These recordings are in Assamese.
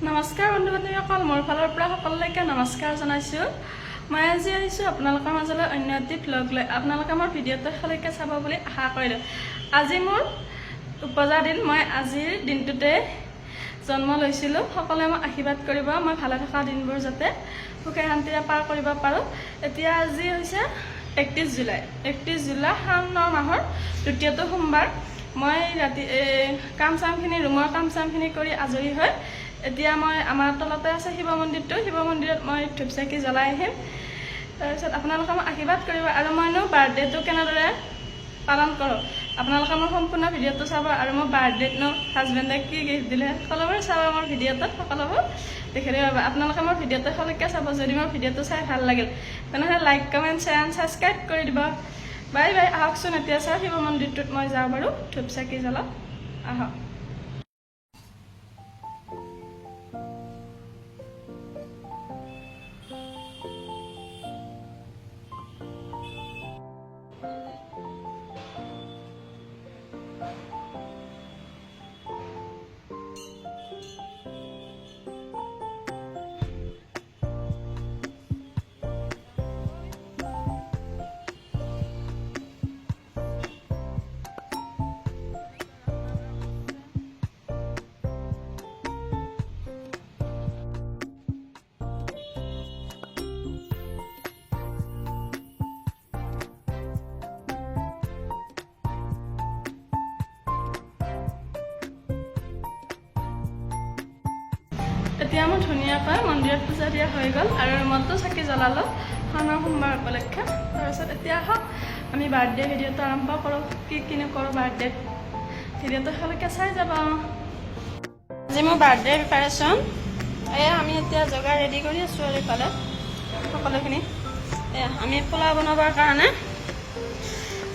নমস্কাৰ বন্ধু বান্ধৱীসকল, মোৰ ফালৰ পৰা সকলোকে নমস্কাৰ জনাইছোঁ। মই আজি আহিছোঁ আপোনালোকৰ মাজলৈ অন্য এটি ভ্লগ লৈ। আপোনালোকে মোৰ ভিডিঅ'টো শেষলৈকে চাব বুলি আশা কৰিলোঁ। আজি মোৰ উপজা দিন। মই আজিৰ দিনটোতে জন্ম লৈছিলোঁ। সকলোৱে মোক আশীৰ্বাদ কৰিব, মই ভালে থকা দিনবোৰ যাতে সুখে শান্তিৰে পাৰ কৰিব পাৰোঁ। এতিয়া আজি হৈছে 31 জুলাই। 31 জুলাই শাওণ মাহৰ দ্বিতীয়টো সোমবাৰ। মই ৰাতি কাম চামখিনি ৰুমৰ কাম চামখিনি কৰি আজৰি হৈ এতিয়া মই আমাৰ তলতে আছে শিৱ মন্দিৰটো। শিৱ মন্দিৰত মই ধূপ চাকি জ্বলাই আহিম। তাৰপিছত আপোনালোকে মোক আশীৰ্বাদ কৰিব। আৰু মইনো বাৰ্থডেটো কেনেদৰে পালন কৰোঁ আপোনালোকে মোৰ সম্পূৰ্ণ ভিডিঅ'টো চাব। আৰু মোৰ বাৰ্থডেতনো হাজবেণ্ডে কি গিফ্ট দিলে সকলোবোৰ চাব মোৰ ভিডিঅ'টোত, সকলোবোৰ দেখিলে পাব। আপোনালোকে মোৰ ভিডিঅ'টো সকলোকে চাব। যদি মোৰ ভিডিঅ'টো চাই ভাল লাগিল তেনেহ'লে লাইক কমেণ্ট শ্বেয়াৰ ছাবস্ক্ৰাইব কৰি দিব। Bye bye. আহকচোন এতিয়া চাওঁ শিৱ মন্দিৰটোত মই যাওঁ বাৰু, ধূপ চাকি জ্বলাওঁ। আহক। এতিয়া মোৰ ধুনীয়াকৈ মন্দিৰত পূজা দিয়া হৈ গ'ল আৰু ৰুমতো চাকি জ্বলালোঁ শাওণৰ সোমবাৰ উপলক্ষে। তাৰপিছত এতিয়া আহক আমি বাৰ্থডে ভিডিঅ'টো আৰম্ভ কৰোঁ। কি নকৰোঁ বাৰ্থডেত ভিডিঅ'টো সকলোকে চাই যাব। আজি মোৰ বাৰ্থডে প্ৰিপাৰেশ্যন এয়া আমি এতিয়া যোগাৰ ৰেডি কৰি আছোঁ। আৰু ইফালে সকলোখিনি এয়া আমি পোলাও বনাবৰ কাৰণে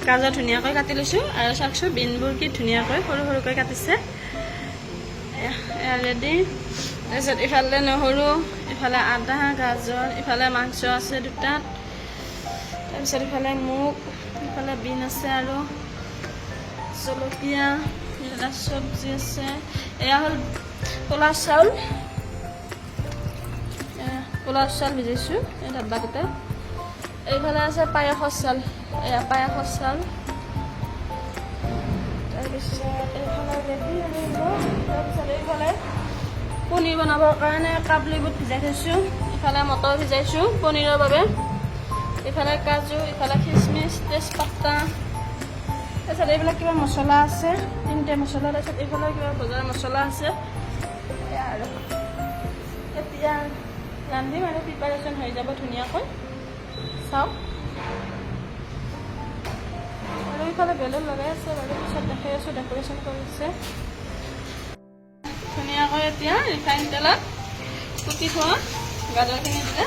গাজৰ ধুনীয়াকৈ কাটি লৈছোঁ। আৰু চাওকচোন বিনবোৰ কি ধুনীয়াকৈ সৰু সৰুকৈ কাটিছে। এয়া ৰেডি। তাৰপিছত ইফালে নহৰু, ইফালে আদা, গাজৰ, ইফালে মাংস আছে দুটাত, তাৰপিছত ইফালে মুগ, ইফালে বিন আছে আৰু জলকীয়া, ইফালে চব্জি আছে। এয়া হ'ল পোলাও চাউল। পোলাও চাউল ভিজাইছোঁ এই ডাব্বাটোতে। এইফালে আছে পায়সৰ চাউল। এয়া পায়সৰ চাউল। তাৰপিছত এইফালে ৰেডি আহিব। তাৰপিছত এইফালে পনীৰ বনাবৰ কাৰণে কাবুলী বুট ভিজাই থৈছোঁ। ইফালে মটৰ ভিজাইছোঁ পনীৰৰ বাবে। ইফালে কাজু, ইফালে খিচমিচ, তেজপাতা, তাৰপিছত এইবিলাক কিবা মছলা আছে, 3টা মছলা। তাৰপিছত এইফালে কিবা বজাৰ মছলা আছে। আৰু এতিয়া ৰান্ধিম আৰু প্ৰিপাৰেশ্যন হৈ যাব ধুনীয়াকৈ। চাওক আৰু ইফালে বেলুন লগাই আছে বাৰু, পিছত দেখাই আছোঁ ডেক'ৰেশ্যন কৰিছে ধুনীয়াকৈ। এতিয়া ৰিফাইন তেলত কুটি থোৱা গাজৰখিনি দিলে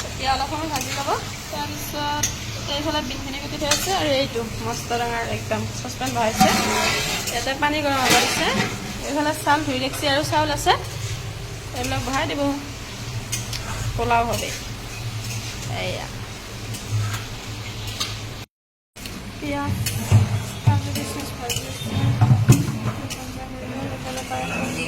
এতিয়া অলপ সময় ভাজি ল'ব। তাৰপিছত এইফালে বিনখিনি কুটি থৈ আছে। আৰু এইটো মস্ত ডাঙৰ একদম চচপেন বহাইছে, ইয়াতে পানী গৰম হ'ব দিছে। এইফালে চাউল ধুই ৰাখিছে আৰু চাউল আছে, এইবিলাক বহাই দিব। পোলাও হবে। এয়া পিঁয়াজ, কাজু, কিচমিচ ভাজি আছে। এইফালে পায়স আছে।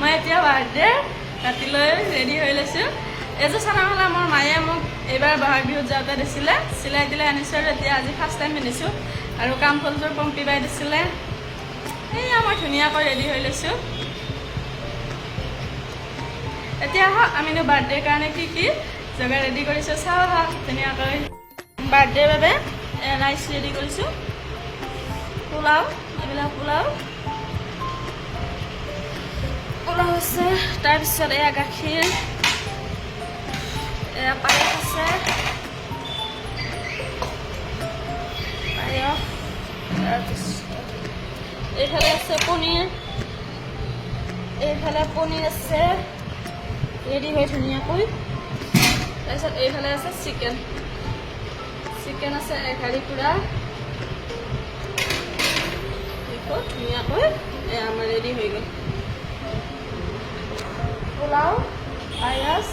মই এতিয়া বাৰ্থডে ৰাতিলৈ ৰেডি হৈ লৈছোঁ। এইযোৰ চাদৰ-মেখেলা মোৰ মায়ে মোক এইবাৰ বহাগ বিহুত যাওঁতে দিছিলে, চিলাই তিলাই আনিছোঁ। আৰু এতিয়া আজি ফাৰ্ষ্ট টাইম পিন্ধিছোঁ। আৰু কাম ফুলযোৰ পম্পী বাই দিছিলে। এয়া মই ধুনীয়াকৈ ৰেডি হৈ লৈছোঁ। এতিয়া আহক আমিনো বাৰ্থডেৰ কাৰণে কি যোগাৰ ৰেডি কৰিছোঁ চাওঁ। আহক ধুনীয়াকৈ বাৰ্থডেৰ বাবে ৰাইচ ৰেডি কৰিছোঁ। পোলাও, এইবিলাক পোলাও আছে। তাৰপিছত এয়া গাখীৰ, এয়া পায়স আছে, পায়স। তাৰপিছত এইফালে আছে পনীৰ, এইফালে পনীৰ আছে ৰেডি হৈ ধুনীয়াকৈ। তাৰপিছত এইফালে আছে চিকেন আছে 1 হাৰি পুৰা। পোলাওটো ধুনীয়াকৈ আমাৰ ৰেডি হৈ গ'ল। পোলাও পায়স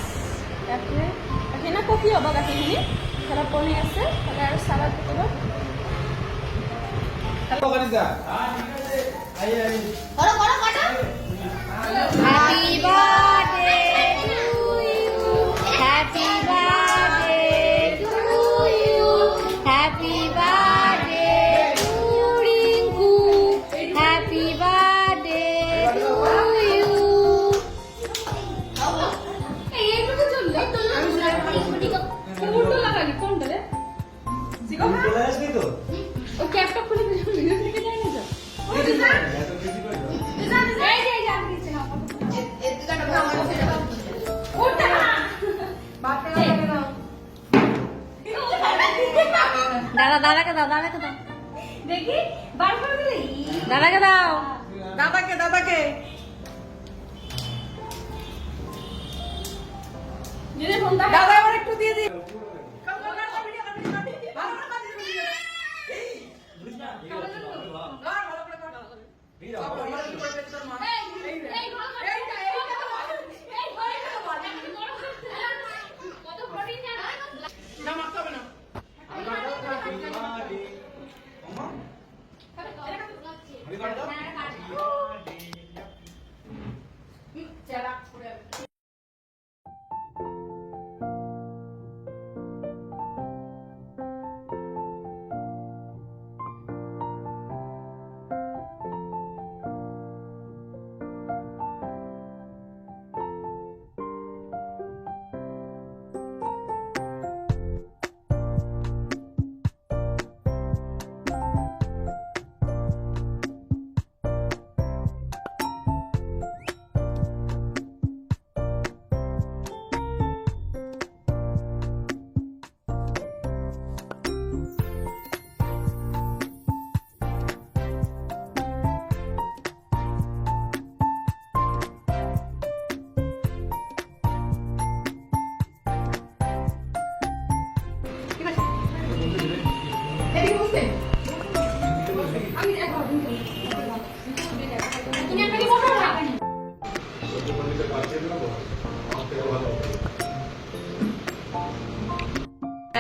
গাখীৰ গাখীৰ কফি হ'ব গাখীৰখিনি ধৰক পনীৰ আছে তাতে আৰু চালাড থাকিব। Happy birthday to you. Happy birthday to you. Happy birthday to Rinku. Happy birthday to you. ক্যাপটা খুলে দাদাকে দাও দেখি বার করে দিলি দাদাকে দাও দাদাকে দিদি ফোনটা দাদা আবার একটু দিয়ে দি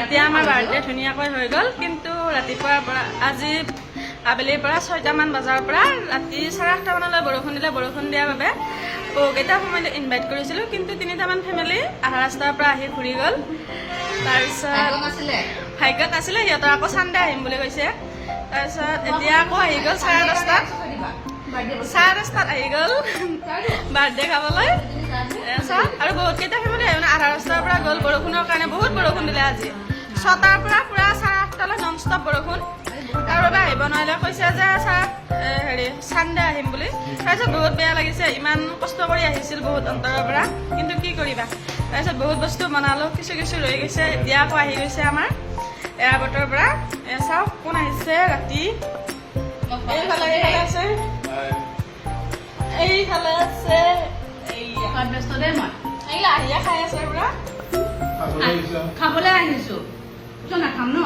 এতিয়া আমাৰ বাৰ্থডে ধুনীয়াকৈ হৈ গ'ল, কিন্তু ৰাতিপুৱাৰ পৰা আজি আবেলিৰ পৰা 6টামান বজাৰ পৰা ৰাতি 8:30 মানলৈ বৰষুণ দিলে। বৰষুণ দিয়াৰ বাবে বহুকেইটা সময়লৈ ইনভাইট কৰিছিলোঁ, কিন্তু 3টামান ফেমিলি আধা ৰাস্তাৰ পৰা আহি ঘূৰি গ'ল। তাৰপিছত ভাগ্যত নাছিলে, সিহঁতৰ আকৌ চানডে আহিম বুলি কৈছে। তাৰপিছত এতিয়া আকৌ আহি গ'ল 10:30 আহি গ'ল বাৰ্থডে খাবলৈ। আৰু বহুতকেইটা ফেমিলি আহি মানে আধা ৰাস্তাৰ পৰা গ'ল বৰষুণৰ কাৰণে। বহুত বৰষুণ দিলে আজি 6টাৰ পৰা পুৰা 8:30লৈ নন ষ্টপ বৰষুণ। তাৰ বাবে আহিব নোৱাৰিলে, কৈছে যে চানডে আহিম বুলি। তাৰপিছত বহুত বেয়া লাগিছে, ইমান কষ্ট কৰি আহিছিল বহুত অন্তৰৰ পৰা, কিন্তু কি কৰিবা। তাৰপিছত বহুত বস্তু বনালোঁ, কিছু ৰৈ গৈছে। এতিয়া আকৌ আহি গৈছে আমাৰ এয়াৰপৰ্টৰ পৰা। চাওক কোন আহিছে ৰাতি। এইফালে আছে, এইফালে আছে, ব্যস্ত দেই মই এই আহিয়ে খাই আছে পুৰা। খাবলৈ আহিছো নাখাম ন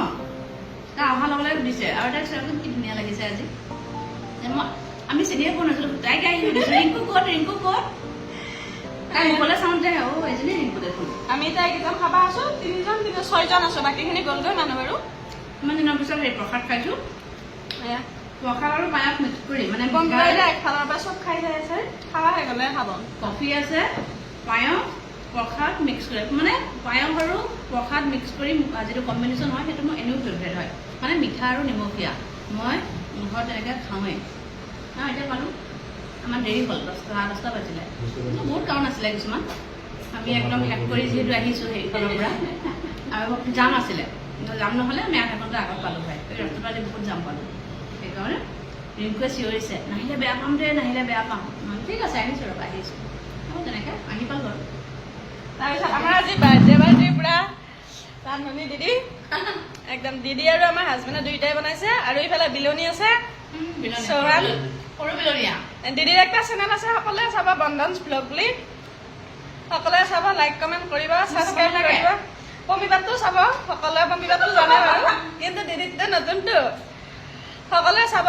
তাই অহাৰ লগে লগে সুধিছে। আৰু তাইক চাবচোন কি ধুনীয়া লাগিছে আজি। আমি চিনিয়ে পোৱা নাছিলো, তাইক আহি সুধিছো ৰিংকু ক'ত তাই মুখলৈ চাওঁতে এজনী ৰিংকু দেখোন। আমি তাইক একদম খাবা আছো, 6জন আছো, বাকীখিনি গ'লগৈ মানুহ বাৰু। ইমান দিনৰ পিছত সেই প্ৰসাদ খাইছো। প্ৰসাদ আৰু পায়স মিক্স কৰি মানে একফালৰ পৰা চব খাই যাই আছে, খাবা হৈ গ'লে খাব। কফি আছে, পায়স প্ৰসাদ মিক্স কৰি, মানে পায়স আৰু প্ৰসাদ মিক্স কৰি যিটো কম্বিনেশ্যন হয় সেইটো মোৰ এনেও ফেভৰেট হয়, মানে মিঠা আৰু নিমখীয়া। মই ঘৰত তেনেকৈ খাওঁৱেই। এতিয়া পালোঁ আমাৰ দেৰি হ'ল, 10টা বাজিলে। বহুত কাৰণ আছিলে কিছুমান, আমি একদম হেক কৰি যিহেতু আহিছোঁ সেইখনৰ পৰা। আৰু জাম আছিলে, জাম নহ'লে আমি 8 ঘণ্টা আগত পালোঁ হয়। ৰাস্তাটো আজি বহুত জাম পালোঁ, সেইকাৰণে ৰিংকুৱে চিঞৰিছে নাহিলে বেয়া পাম দে, নাহিলে বেয়া পাম। ঠিক আছে আহিছোঁ ৰ'বা, আহিছোঁ। তেনেকৈ আহি পালোঁ আৰু। তাৰপিছত আমাৰ আজি বাৰ্থডে পুৰা ৰান্ধনি দিদি, একদম দিদি আৰু আমাৰ হাজবেণ্ডে দুইটাই বনাইছে। আৰু ইফালে বিলনী আছে, চৌহান সৰু বিলনীয়া। দিদিৰ একটা চেনেল আছে, সকলোৱে চাব, বন্ধনছ ব্লগ বুলি। সকলোৱে চাব, লাইক কমেণ্ট কৰিব, ছাবস্ক্ৰাইব কৰিব। পমিপাতটো চাব, সকলোৱে পমিপাতটো জানে বাৰু, কিন্তু দিদিটো নতুনটো। সকলোৱে চাব,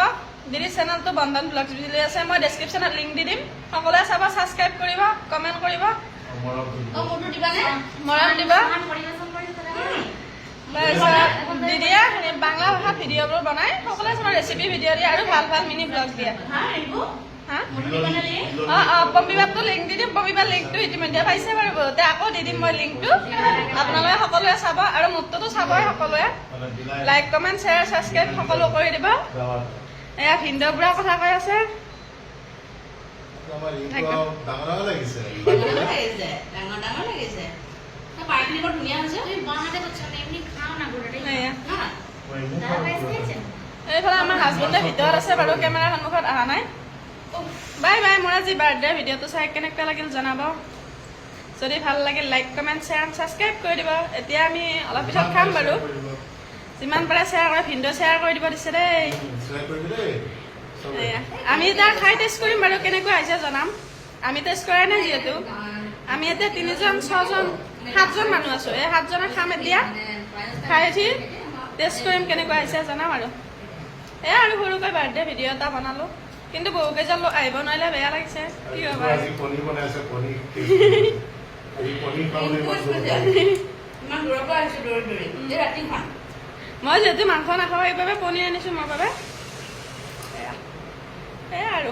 দিদিৰ চেনেলটো বন্ধন ব্লগছ বুলি আছে, মই ডেছক্ৰিপশ্যনত লিংক দি দিম, সকলোৱে চাব, ছাবস্ক্ৰাইব কৰিব, কমেণ্ট কৰিব, মোৰটো দিবানে মৰম দিবা। তাৰপিছত দিদিয়ে বাংলা ভাষাত ভিডিঅ'বোৰ বনাই, সকলোৱে চাব, ৰেচিপি ভিডিঅ' দিয়ে আৰু ভাল ভাল মিনি ব্লগ দিয়ে। হা পম্পীবাৰটো লিংক দি দিম, পম্পীবাৰ লিংকটো ইতিমধ্যে পাইছে বাৰু বহুতে, আকৌ দি দিম মই লিংকটো, আপোনালোকে সকলোৱে চাব আৰু মোৰটোতো চাবই সকলোৱে, লাইক কমেণ্ট শ্বেয়াৰ ছাবস্ক্ৰাইব সকলো কৰি দিব। এয়া ভিনদেউ বুঢ়া কথা কৈ আছে, ডাঙৰ লাগিছে পাৰখিনি বৰ ধুনীয়া হৈছে। এইফালে আমাৰ হাজবেণ্ডে ভিতৰত আছে বাৰু, কেমেৰাৰ সন্মুখত অহা নাই। বাই বাই, মোৰ আজি বাৰ্থডে, ভিডিঅ'টো চাই কেনেকুৱা লাগিল জনাব, যদি ভাল লাগিল লাইক কমেণ্ট শ্বেয়াৰ ছাবস্ক্ৰাইব কৰি দিব। এতিয়া আমি অলপ পিছত খাম বাৰু, যিমান পাৰে শ্বেয়াৰ কৰে, ভিনদেউ শ্বেয়াৰ কৰি দিব দিছে দেই। আমি এতিয়া খাই টেষ্ট কৰিম বাৰু, কেনেকুৱা হৈছে জনাম, আমি টেষ্ট কৰাই নাই যিহেতু। আমি এতিয়া 3জন 6জন 7জন মানুহ আছো, এই 7জনে খাম এতিয়া, খাই উঠি টেষ্ট কৰিম কেনেকুৱা হৈছে জনাম আৰু। এয়া আৰু সৰুকৈ বাৰ্থডে ভিডিঅ' এটা বনালো, কিন্তু বহুকেইজন লোক আহিব নোৱাৰিলে বেয়া লাগিছে, কি হ'ব। মই যিহেতু মাংস নাখাওঁ সেইবাবে পনীৰ আনিছো মোৰ বাবে, এয়া আৰু।